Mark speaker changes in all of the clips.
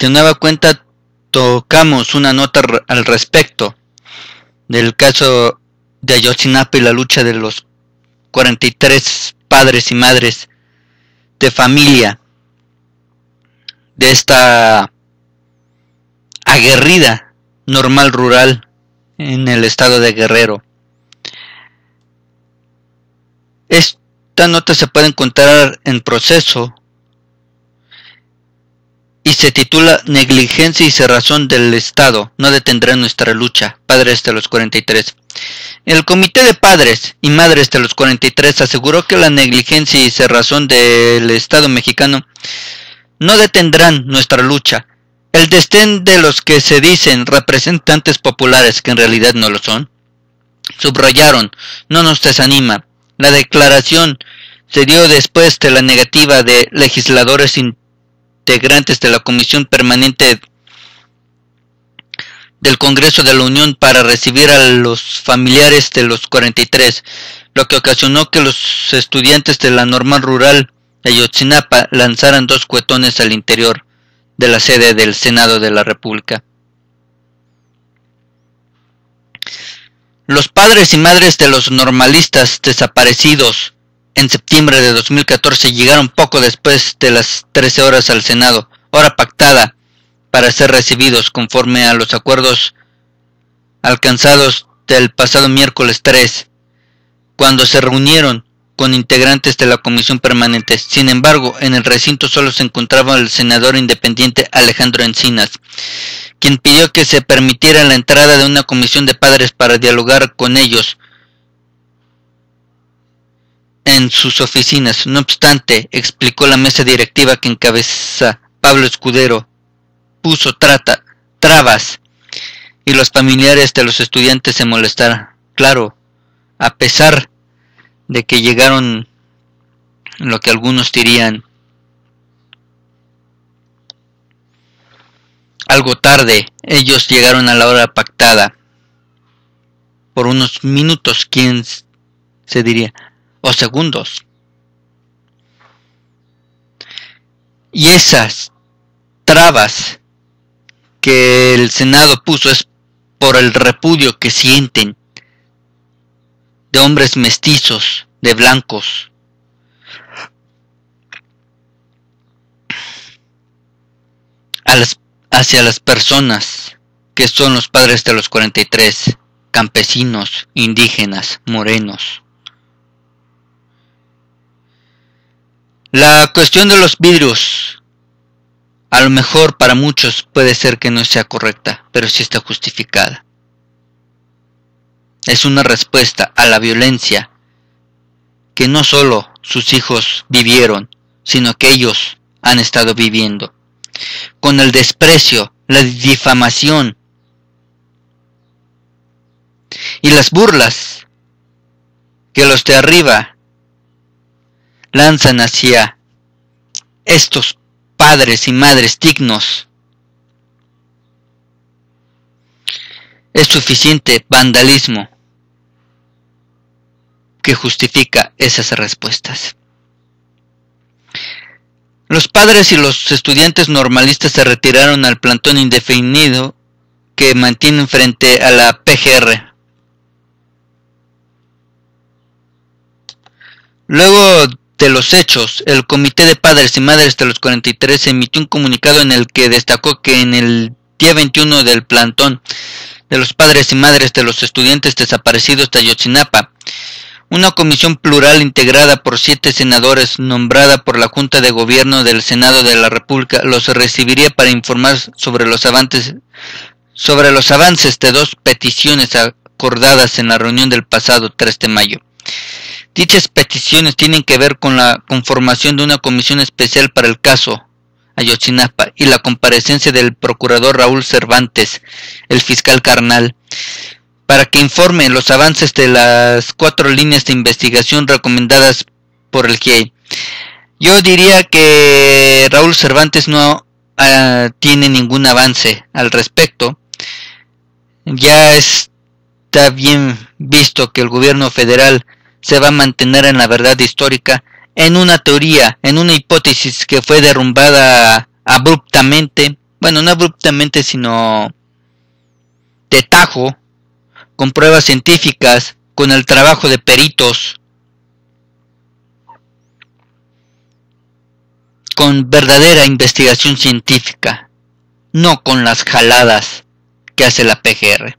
Speaker 1: De nueva cuenta tocamos una nota al respecto del caso de Ayotzinapa y la lucha de los 43 padres y madres de familia de esta aguerrida normal rural en el estado de Guerrero. Esta nota se puede encontrar en proceso y se titula Negligencia y cerrazón del Estado no detendrá nuestra lucha, padres de los 43. El Comité de Padres y Madres de los 43 aseguró que la negligencia y cerrazón del Estado mexicano no detendrán nuestra lucha. El desdén de los que se dicen representantes populares, que en realidad no lo son, subrayaron, no nos desanima. La declaración se dio después de la negativa de legisladores integrantes de la Comisión Permanente del Congreso de la Unión para recibir a los familiares de los 43, lo que ocasionó que los estudiantes de la normal rural de Ayotzinapa lanzaran 2 cuetones al interior de la sede del Senado de la República. Los padres y madres de los normalistas desaparecidos en septiembre de 2014 llegaron poco después de las 13 horas al Senado, hora pactada para ser recibidos conforme a los acuerdos alcanzados del pasado miércoles 3, cuando se reunieron con integrantes de la Comisión Permanente. Sin embargo, en el recinto solo se encontraba el senador independiente Alejandro Encinas, quien pidió que se permitiera la entrada de una comisión de padres para dialogar con ellos en sus oficinas. No obstante, explicó la mesa directiva que encabeza Pablo Escudero, puso trabas y los familiares de los estudiantes se molestaron. Claro, a pesar de que llegaron lo que algunos dirían algo tarde, ellos llegaron a la hora pactada por unos minutos, quién se diría, o segundos. Y esas trabas que el Senado puso es por el repudio que sienten de hombres mestizos, de blancos, hacia las personas que son los padres de los 43, campesinos, indígenas, morenos. La cuestión de los vidrios, a lo mejor para muchos puede ser que no sea correcta, pero sí está justificada. Es una respuesta a la violencia que no solo sus hijos vivieron, sino que ellos han estado viviendo. Con el desprecio, la difamación y las burlas que los de arriba lanzan hacia estos padres y madres dignos, es suficiente vandalismo que justifica esas respuestas. Los padres y los estudiantes normalistas se retiraron al plantón indefinido que mantienen frente a la PGR. Luego de los hechos, el Comité de Padres y Madres de los 43 emitió un comunicado en el que destacó que en el día 21 del plantón de los padres y madres de los estudiantes desaparecidos de Ayotzinapa, una comisión plural integrada por 7 senadores nombrada por la Junta de Gobierno del Senado de la República los recibiría para informar sobre los avances de 2 peticiones acordadas en la reunión del pasado 3 de mayo. Dichas peticiones tienen que ver con la conformación de una comisión especial para el caso Ayotzinapa y la comparecencia del procurador Raúl Cervantes, el fiscal carnal, para que informe los avances de las 4 líneas de investigación recomendadas por el GIEI. Yo diría que Raúl Cervantes no tiene ningún avance al respecto. Ya está bien visto que el gobierno federal se va a mantener en la verdad histórica, en una teoría, en una hipótesis que fue derrumbada abruptamente bueno, no abruptamente, sino de tajo, con pruebas científicas, con el trabajo de peritos, con verdadera investigación científica, no con las jaladas que hace la PGR.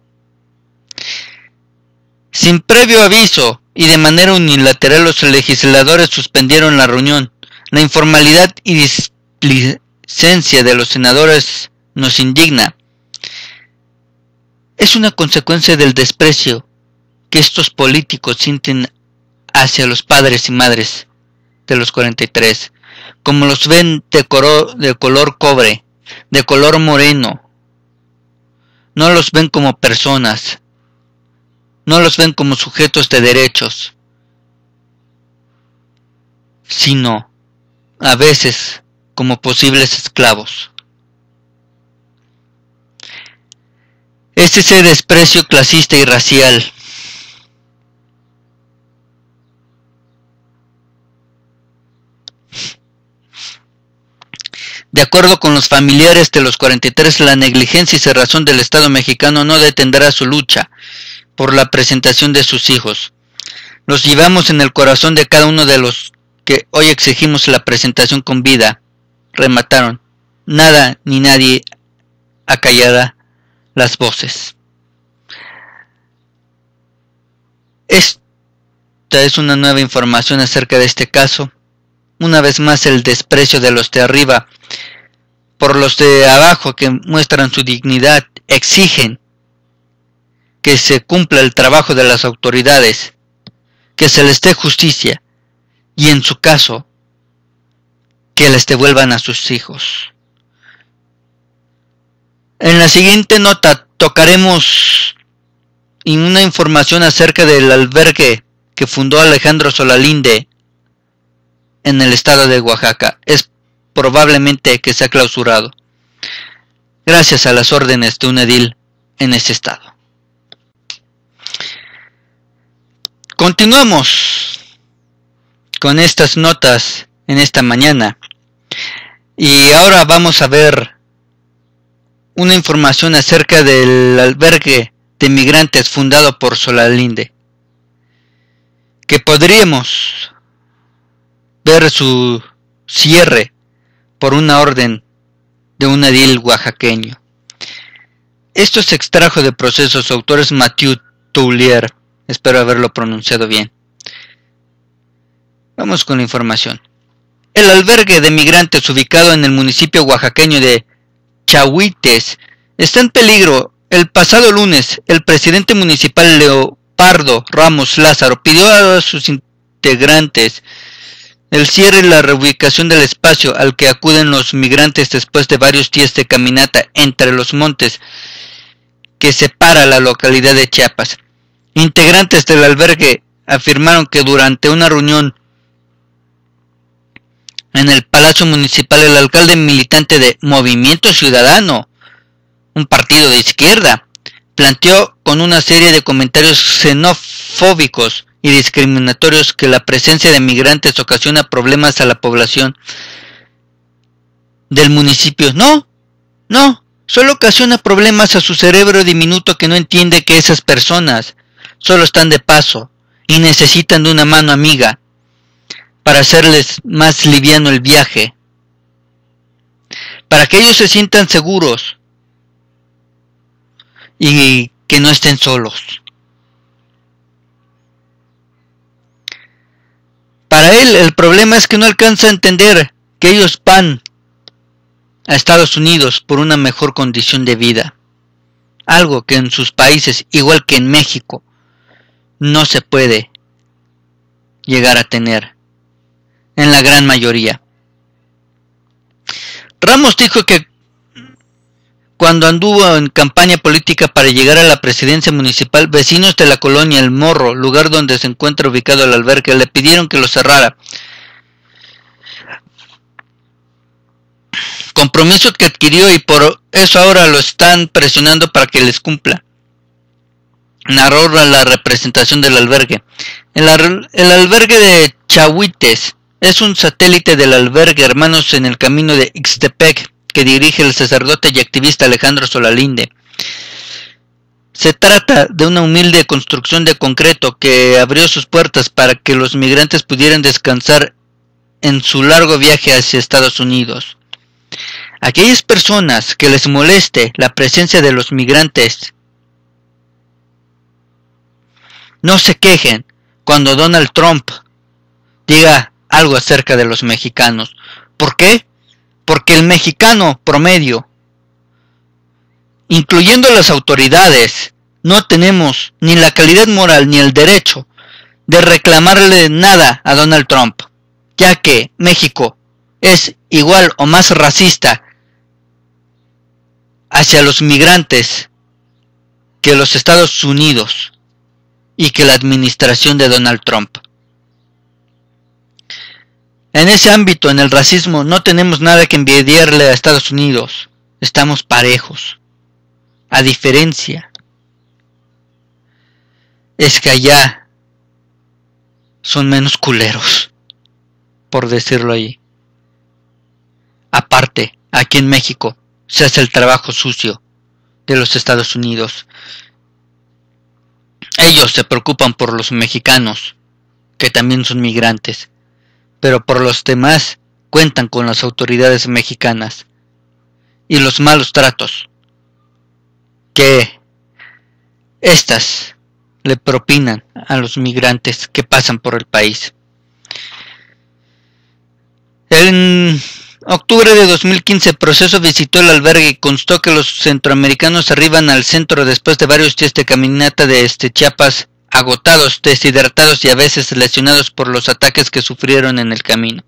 Speaker 1: Sin previo aviso y de manera unilateral, los legisladores suspendieron la reunión. La informalidad y displicencia de los senadores nos indigna. Es una consecuencia del desprecio que estos políticos sienten hacia los padres y madres de los 43, como los ven de color cobre, de color moreno. No los ven como personas, no los ven como sujetos de derechos, sino a veces como posibles esclavos. Es ese desprecio clasista y racial De acuerdo con los familiares de los 43, la negligencia y cerrazón del Estado mexicano no detendrá su lucha por la presentación de sus hijos. Los llevamos en el corazón de cada uno de los que hoy exigimos la presentación con vida. Remataron. Nada ni nadie acallará las voces. Esta es una nueva información acerca de este caso. Una vez más, el desprecio de los de arriba por los de abajo, que muestran su dignidad, exigen que se cumpla el trabajo de las autoridades, que se les dé justicia y, en su caso, que les devuelvan a sus hijos. En la siguiente nota tocaremos una información acerca del albergue que fundó Alejandro Solalinde en el estado de Oaxaca. Es probablemente que se ha clausurado, gracias a las órdenes de un edil en ese estado. Continuamos con estas notas en esta mañana, y ahora vamos a ver una información acerca del albergue de migrantes fundado por Solalinde, que podríamos ver su cierre por una orden de un edil oaxaqueño. Esto se extrajo de Procesos, autores Mathieu Toulier, espero haberlo pronunciado bien. Vamos con la información. El albergue de migrantes ubicado en el municipio oaxaqueño de Chahuites está en peligro. El pasado lunes, el presidente municipal Leopardo Ramos Lázaro pidió a sus integrantes el cierre y la reubicación del espacio al que acuden los migrantes después de varios días de caminata entre los montes que separa la localidad de Chiapas. Integrantes del albergue afirmaron que durante una reunión en el Palacio Municipal, el alcalde militante de Movimiento Ciudadano, un partido de izquierda, planteó con una serie de comentarios xenofóbicos y discriminatorios que la presencia de migrantes ocasiona problemas a la población del municipio. No, solo ocasiona problemas a su cerebro diminuto, que no entiende que esas personas solo están de paso y necesitan de una mano amiga para hacerles más liviano el viaje, para que ellos se sientan seguros y que no estén solos. Para él, el problema es que no alcanza a entender que ellos van a Estados Unidos por una mejor condición de vida, algo que en sus países, igual que en México, no se puede llegar a tener en la gran mayoría. Ramos dijo que cuando anduvo en campaña política para llegar a la presidencia municipal, vecinos de la colonia El Morro, lugar donde se encuentra ubicado el albergue, le pidieron que lo cerrara. Compromiso que adquirió, y por eso ahora lo están presionando para que les cumpla. Narró la representación del albergue. El albergue de Chahuites es un satélite del albergue Hermanos en el Camino de Ixtepec, que dirige el sacerdote y activista Alejandro Solalinde. Se trata de una humilde construcción de concreto que abrió sus puertas para que los migrantes pudieran descansar en su largo viaje hacia Estados Unidos. Aquellas personas que les moleste la presencia de los migrantes, no se quejen cuando Donald Trump diga algo acerca de los mexicanos. ¿Por qué? Porque el mexicano promedio, incluyendo las autoridades, no tenemos ni la calidad moral ni el derecho de reclamarle nada a Donald Trump, ya que México es igual o más racista hacia los migrantes que los Estados Unidos y que la administración de Donald Trump. En ese ámbito, en el racismo, no tenemos nada que envidiarle a Estados Unidos. Estamos parejos. A diferencia, es que allá son menos culeros, por decirlo ahí. Aparte, aquí en México se hace el trabajo sucio de los Estados Unidos. Ellos se preocupan por los mexicanos, que también son migrantes, pero por los demás cuentan con las autoridades mexicanas y los malos tratos que éstas le propinan a los migrantes que pasan por el país. En octubre de 2015, el proceso visitó el albergue y constó que los centroamericanos arriban al centro después de varios días de caminata de Chiapas, agotados, deshidratados y a veces lesionados por los ataques que sufrieron en el camino.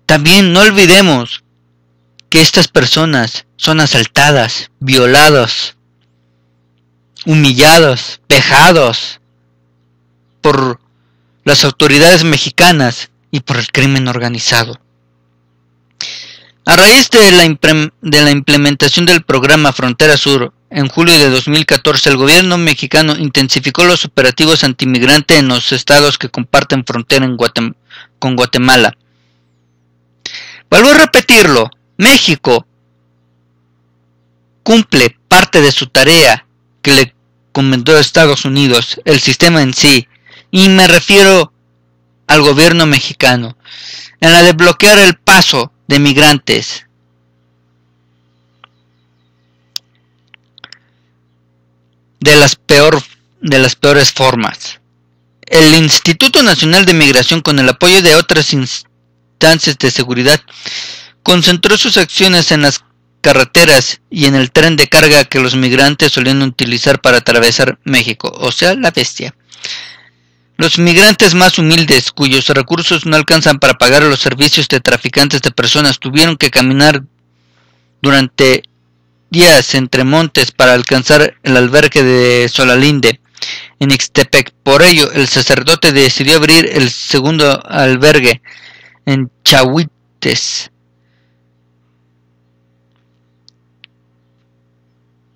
Speaker 1: También no olvidemos que estas personas son asaltadas, violadas, humillados, vejados por las autoridades mexicanas y por el crimen organizado. A raíz de la implementación del programa Frontera Sur, en julio de 2014, el gobierno mexicano intensificó los operativos antimigrante en los estados que comparten frontera con Guatemala. Vuelvo a repetirlo, México cumple parte de su tarea que le encomendó a Estados Unidos, el sistema en sí, y me refiero al gobierno mexicano, en la de bloquear el paso de migrantes. De las peores formas. El Instituto Nacional de Migración, con el apoyo de otras instancias de seguridad, concentró sus acciones en las carreteras y en el tren de carga que los migrantes solían utilizar para atravesar México, o sea, la bestia. Los migrantes más humildes, cuyos recursos no alcanzan para pagar los servicios de traficantes de personas, tuvieron que caminar durante días entre montes para alcanzar el albergue de Solalinde en Ixtepec. Por ello, el sacerdote decidió abrir el segundo albergue en Chahuites.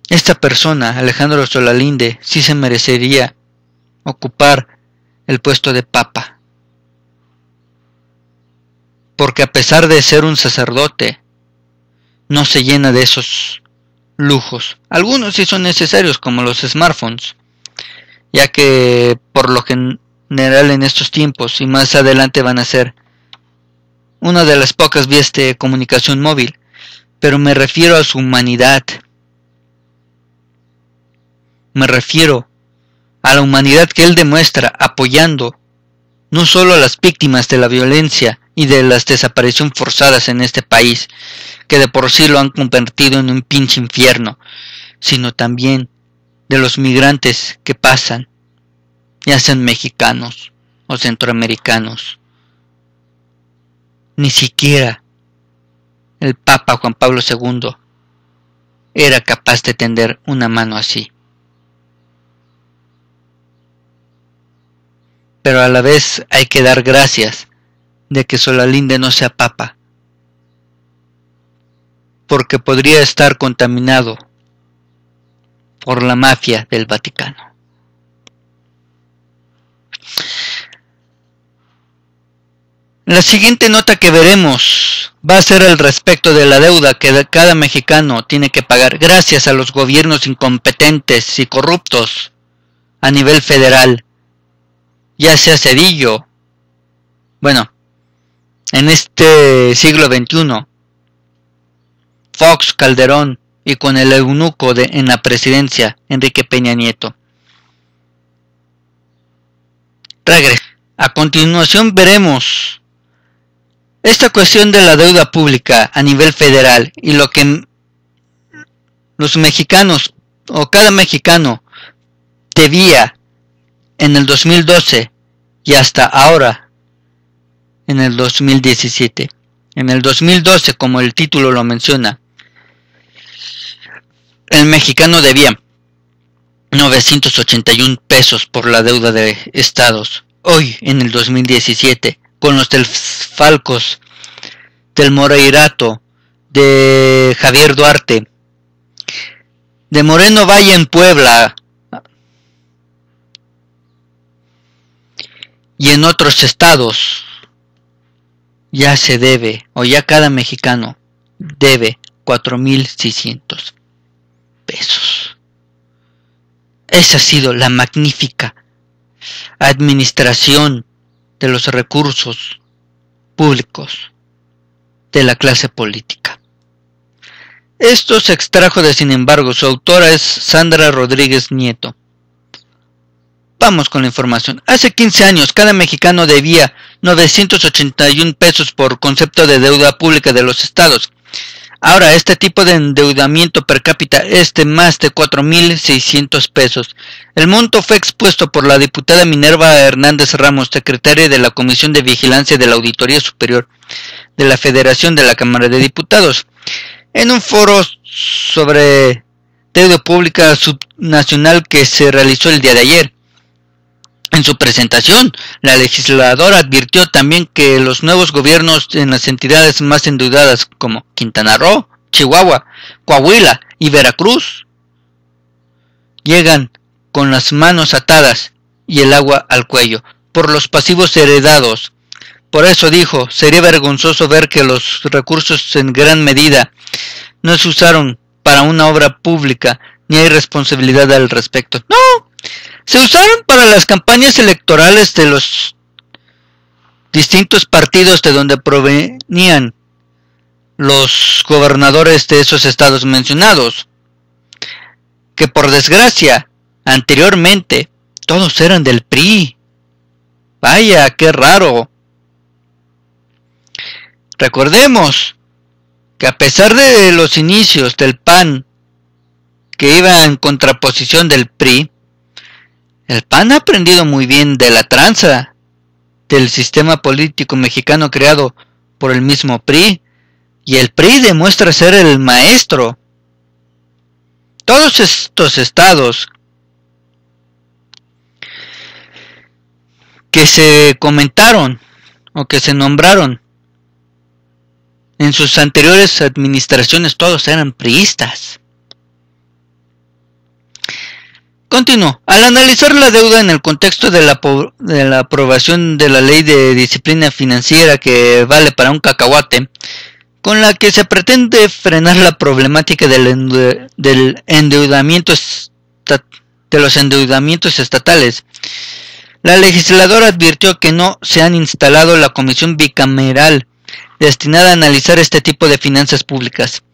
Speaker 1: Esta persona, Alejandro Solalinde, sí se merecería ocupar el puesto de papa, porque a pesar de ser un sacerdote, no se llena de esos lujos. Algunos sí son necesarios, como los smartphones, ya que por lo general en estos tiempos y más adelante van a ser una de las pocas vías de comunicación móvil, pero me refiero a su humanidad. Me refiero a la humanidad que él demuestra apoyando no solo a las víctimas de la violencia y de las desapariciones forzadas en este país, que de por sí lo han convertido en un pinche infierno, sino también de los migrantes que pasan, ya sean mexicanos o centroamericanos. Ni siquiera el Papa Juan Pablo II era capaz de tender una mano así. Pero a la vez hay que dar gracias de que Solalinde no sea papa, porque podría estar contaminado por la mafia del Vaticano. La siguiente nota que veremos va a ser al respecto de la deuda que cada mexicano tiene que pagar gracias a los gobiernos incompetentes y corruptos a nivel federal, ya sea Cedillo, bueno, en este siglo XXI, Fox, Calderón y con el eunuco en la presidencia, Enrique Peña Nieto. A continuación veremos esta cuestión de la deuda pública a nivel federal y lo que los mexicanos o cada mexicano debía en el 2012 y hasta ahora en el 2017. En el 2012, como el título lo menciona, el mexicano debía 981 pesos por la deuda de estados. Hoy, en el 2017, con los del Falcos, del Moreirato, de Javier Duarte, de Moreno Valle en Puebla y en otros estados, ya se debe, o ya cada mexicano debe 4,600 pesos. Esa ha sido la magnífica administración de los recursos públicos de la clase política. Esto se extrajo de Sin embargo, su autora es Sandra Rodríguez Nieto. Vamos con la información. Hace 15 años cada mexicano debía 981 pesos por concepto de deuda pública de los estados. Ahora este tipo de endeudamiento per cápita es de más de 4,600 pesos. El monto fue expuesto por la diputada Minerva Hernández Ramos, secretaria de la Comisión de Vigilancia de la Auditoría Superior de la Federación de la Cámara de Diputados, en un foro sobre deuda pública subnacional que se realizó el día de ayer. En su presentación, la legisladora advirtió también que los nuevos gobiernos en las entidades más endeudadas como Quintana Roo, Chihuahua, Coahuila y Veracruz llegan con las manos atadas y el agua al cuello por los pasivos heredados. Por eso dijo, sería vergonzoso ver que los recursos en gran medida no se usaron para una obra pública ni hay responsabilidad al respecto. ¡No! Se usaron para las campañas electorales de los distintos partidos de donde provenían los gobernadores de esos estados mencionados, que por desgracia, anteriormente, todos eran del PRI. Vaya, qué raro. Recordemos que a pesar de los inicios del PAN, que iba en contraposición del PRI, el PAN ha aprendido muy bien de la tranza del sistema político mexicano creado por el mismo PRI, y el PRI demuestra ser el maestro. Todos estos estados que se comentaron o que se nombraron en sus anteriores administraciones, todos eran priistas. Continuó. Al analizar la deuda en el contexto de la aprobación de la Ley de Disciplina Financiera que vale para un cacahuate, con la que se pretende frenar la problemática del endeudamiento de los endeudamientos estatales, la legisladora advirtió que no se han instalado la comisión bicameral destinada a analizar este tipo de finanzas públicas.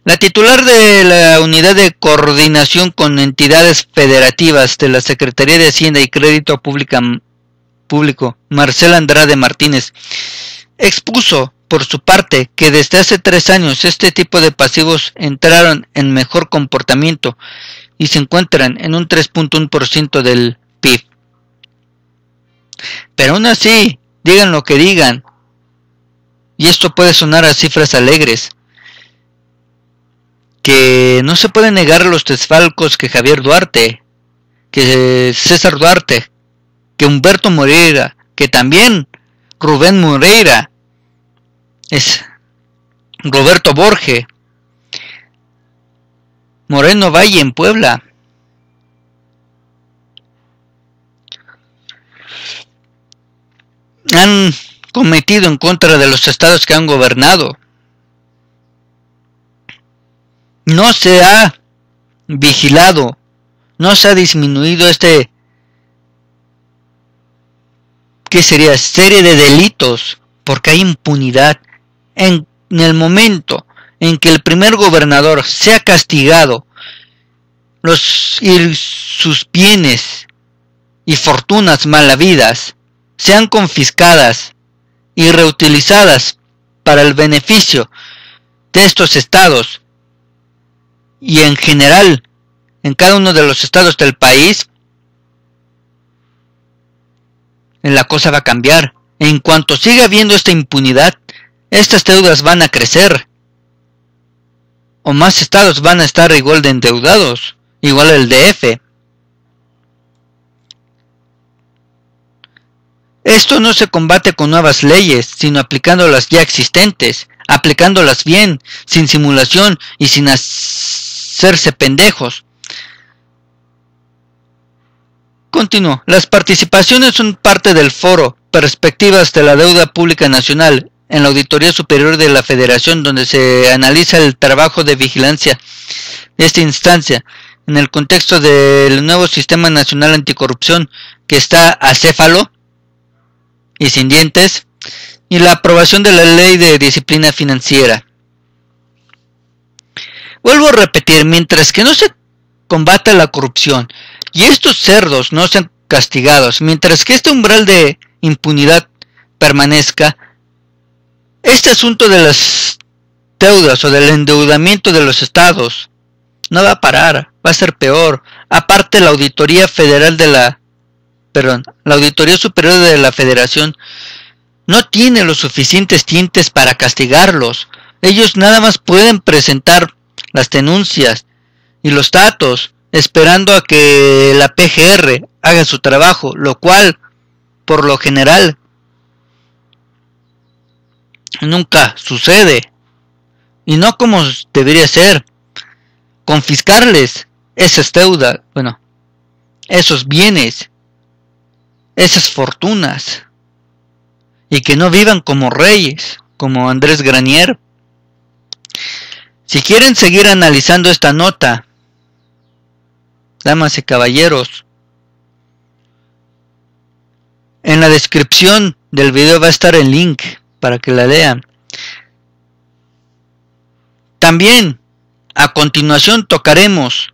Speaker 1: La titular de la Unidad de Coordinación con Entidades Federativas de la Secretaría de Hacienda y Crédito Público, Marcela Andrade Martínez, expuso por su parte que desde hace 3 años este tipo de pasivos entraron en mejor comportamiento y se encuentran en un 3.1% del PIB. Pero aún así, digan lo que digan, y esto puede sonar a cifras alegres, que no se puede negar los desfalcos que Javier Duarte, que César Duarte, que Humberto Moreira, que también Rubén Moreira, es Roberto Borge, Moreno Valle en Puebla, han cometido en contra de los estados que han gobernado. no se ha vigilado, no se ha disminuido ¿qué sería? Serie de delitos, porque hay impunidad. En el momento en que el primer gobernador sea castigado, y sus bienes y fortunas mal habidas sean confiscadas y reutilizadas para el beneficio de estos estados y en general en cada uno de los estados del país, la cosa va a cambiar. En cuanto siga habiendo esta impunidad, estas deudas van a crecer, o más estados van a estar igual de endeudados, igual el DF. Esto no se combate con nuevas leyes, sino aplicando las ya existentes, aplicándolas bien, sin simulación y sin hacerse pendejos. Continúo. Las participaciones son parte del foro Perspectivas de la Deuda Pública Nacional en la Auditoría Superior de la Federación, donde se analiza el trabajo de vigilancia de esta instancia en el contexto del nuevo Sistema Nacional Anticorrupción, que está acéfalo y sin dientes, y la aprobación de la Ley de Disciplina Financiera. Vuelvo a repetir, mientras que no se combata la corrupción y estos cerdos no sean castigados, mientras que este umbral de impunidad permanezca, este asunto de las deudas o del endeudamiento de los estados no va a parar, va a ser peor. Aparte, la Auditoría Superior de la Federación no tiene los suficientes tintes para castigarlos. Ellos nada más pueden presentar las denuncias y los datos, esperando a que la PGR haga su trabajo, lo cual, por lo general, nunca sucede, y no como debería ser. Confiscarles esas deudas, esos bienes, esas fortunas, y que no vivan como reyes, como Andrés Granier. Si quieren seguir analizando esta nota, damas y caballeros, en la descripción del video va a estar el link para que la lean. También a continuación tocaremos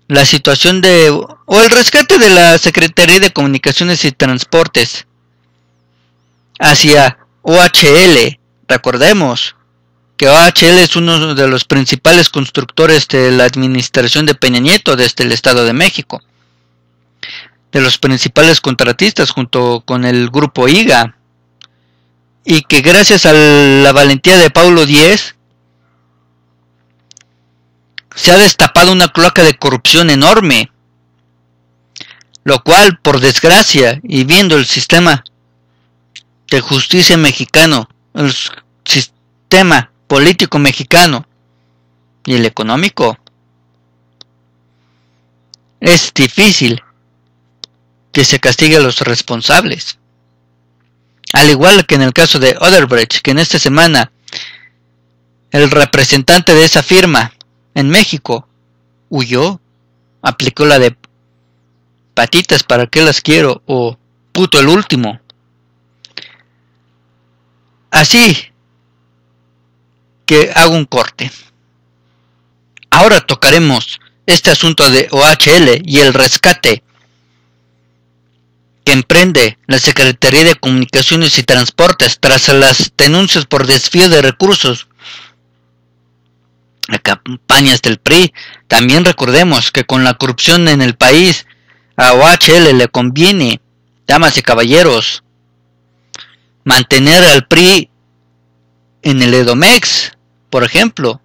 Speaker 1: la situación o el rescate de la Secretaría de Comunicaciones y Transportes hacia OHL. Recordemos que OHL es uno de los principales constructores de la administración de Peña Nieto desde el Estado de México, de los principales contratistas junto con el grupo IGA, y que gracias a la valentía de Paulo Díez se ha destapado una cloaca de corrupción enorme, lo cual, por desgracia, y viendo el sistema de justicia mexicano, el sistema político mexicano y el económico, es difícil que se castigue a los responsables. Al igual que en el caso de Odebrecht, que en esta semana el representante de esa firma en México huyó, aplicó la de patitas, ¿para qué las quiero? O puto el último. Así que hago un corte. Ahora tocaremos este asunto de OHL y el rescate que emprende la Secretaría de Comunicaciones y Transportes tras las denuncias por desvío de recursos a campañas del PRI. También recordemos que con la corrupción en el país, a OHL le conviene, damas y caballeros, mantener al PRI en el Edomex, por ejemplo,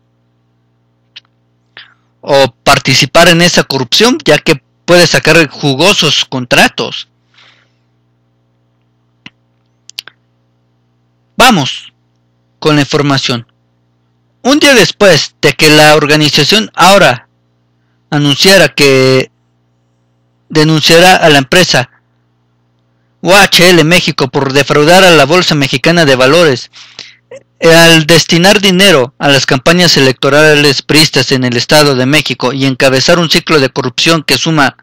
Speaker 1: o participar en esa corrupción, ya que puede sacar jugosos contratos. Vamos con la información. Un día después de que la organización ahora anunciara que denunciará a la empresa OHL México por defraudar a la Bolsa Mexicana de Valores Al destinar dinero a las campañas electorales priistas en el Estado de México y encabezar un ciclo de corrupción que suma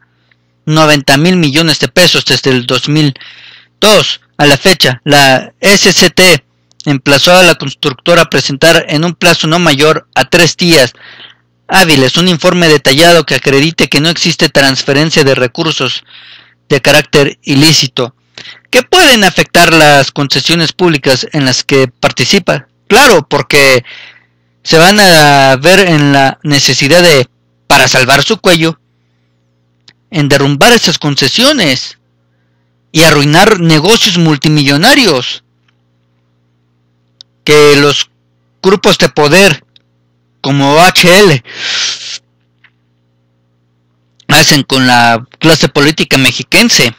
Speaker 1: 90,000 millones de pesos desde el 2002 a la fecha, la SCT emplazó a la constructora a presentar en un plazo no mayor a 3 días hábiles un informe detallado que acredite que no existe transferencia de recursos de carácter ilícito que pueden afectar las concesiones públicas en las que participa. Claro, porque se van a ver en la necesidad de, para salvar su cuello, en derrumbar esas concesiones y arruinar negocios multimillonarios que los grupos de poder como OHL hacen con la clase política mexiquense.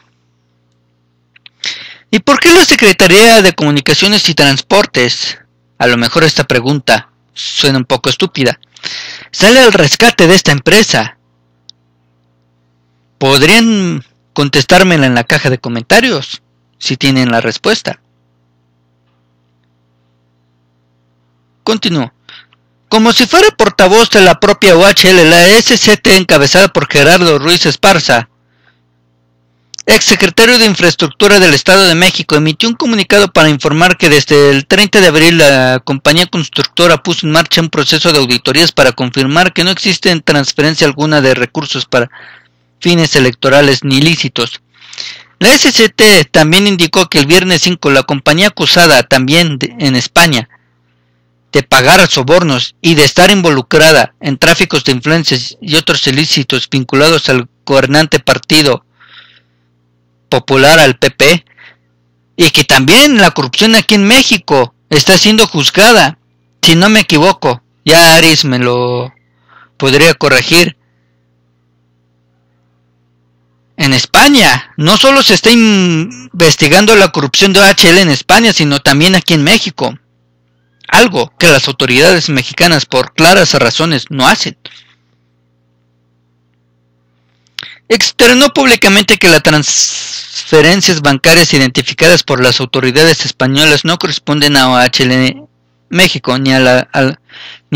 Speaker 1: ¿Y por qué la Secretaría de Comunicaciones y Transportes? A lo mejor esta pregunta suena un poco estúpida. Sale al rescate de esta empresa. ¿Podrían contestármela en la caja de comentarios si tienen la respuesta? Continúo. Como si fuera portavoz de la propia OHL, la SCT encabezada por Gerardo Ruiz Esparza, exsecretario de Infraestructura del Estado de México, emitió un comunicado para informar que desde el 30 de abril la compañía constructora puso en marcha un proceso de auditorías para confirmar que no existe transferencia alguna de recursos para fines electorales ni ilícitos. La SCT también indicó que el viernes 5 la compañía acusada también en España de pagar sobornos y de estar involucrada en tráficos de influencias y otros ilícitos vinculados al gobernante Partido Popular, al PP, y que también la corrupción aquí en México está siendo juzgada, si no me equivoco, ya Aris me lo podría corregir. En España, no solo se está investigando la corrupción de OHL en España, sino también aquí en México. Algo que las autoridades mexicanas por claras razones no hacen. Externó públicamente que las transferencias bancarias identificadas por las autoridades españolas no corresponden a OHL México ni a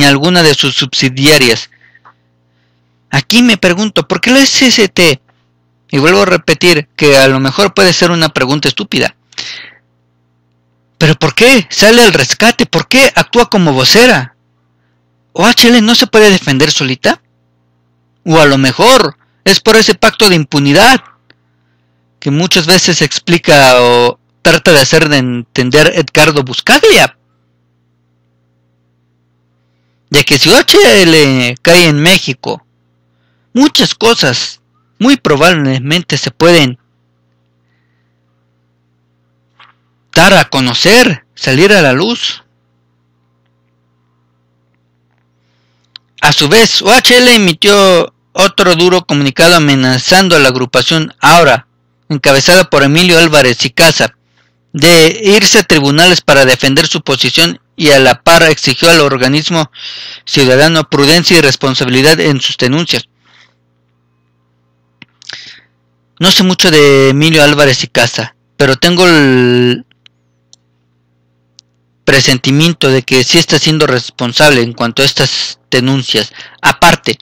Speaker 1: alguna de sus subsidiarias. Aquí me pregunto, ¿por qué la SCT? Y vuelvo a repetir que a lo mejor puede ser una pregunta estúpida. ¿Pero por qué sale al rescate? ¿Por qué actúa como vocera? ¿OHL no se puede defender solita? O a lo mejor es por ese pacto de impunidad que muchas veces explica o trata de hacer de entender Edgardo Buscaglia. De que si OHL cae en México, muchas cosas muy probablemente se pueden dar a conocer, salir a la luz. A su vez, OHL emitió otro duro comunicado amenazando a la agrupación ahora encabezada por Emilio Álvarez y Casa de irse a tribunales para defender su posición y a la par exigió al organismo ciudadano prudencia y responsabilidad en sus denuncias. No sé mucho de Emilio Álvarez y Casa, pero tengo el presentimiento de que sí está siendo responsable en cuanto a estas denuncias. Aparte,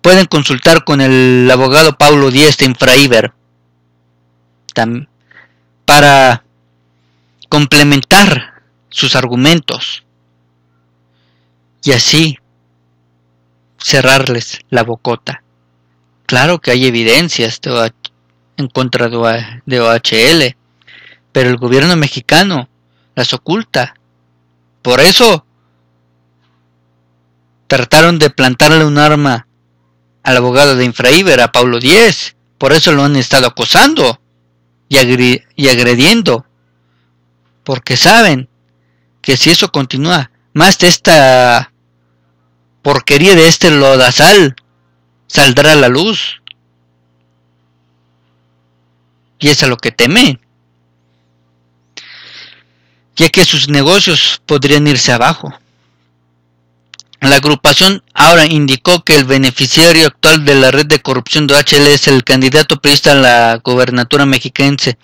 Speaker 1: pueden consultar con el abogado Paulo Díez de Infraiber para complementar sus argumentos y así cerrarles la bocota. Claro que hay evidencias en contra de OHL, pero el gobierno mexicano las oculta. Por eso trataron de plantarle un arma al abogado de Infraiber, a Paulo Díez. Por eso lo han estado acosando y agrediendo, porque saben que si eso continúa, más de esta porquería, de este lodazal, saldrá a la luz. Y es a lo que temen, ya que sus negocios podrían irse abajo. La agrupación ahora indicó que el beneficiario actual de la red de corrupción de OHL es el candidato priista a la gobernatura mexiquense,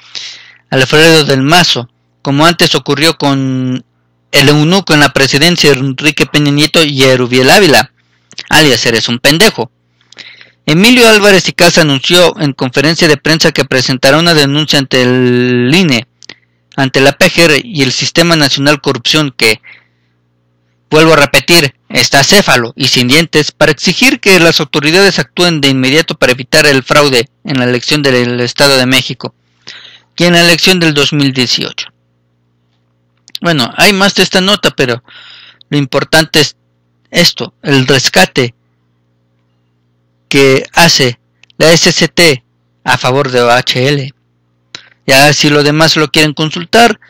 Speaker 1: Alfredo del Mazo, como antes ocurrió con el eunuco en la presidencia Enrique Peña Nieto y Erubiel Ávila, alias eres un pendejo. Emilio Álvarez y Casa anunció en conferencia de prensa que presentará una denuncia ante el INE, ante la PGR y el Sistema Nacional Corrupción que, vuelvo a repetir, está acéfalo y sin dientes, para exigir que las autoridades actúen de inmediato para evitar el fraude en la elección del Estado de México y en la elección del 2018. Bueno, hay más de esta nota, pero lo importante es esto, el rescate que hace la SCT a favor de OHL. Ya si lo demás lo quieren consultar,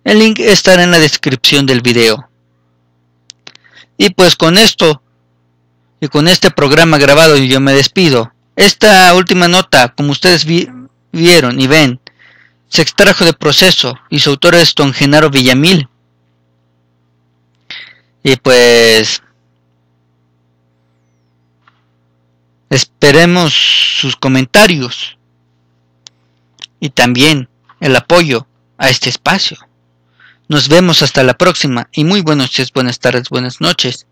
Speaker 1: el link estará en la descripción del video. Y pues con esto y con este programa grabado yo me despido. Esta última nota, como ustedes vieron y ven, se extrajo de Proceso y su autor es don Genaro Villamil. Y pues esperemos sus comentarios y también el apoyo a este espacio. Nos vemos hasta la próxima y muy buenos días, buenas tardes, buenas noches.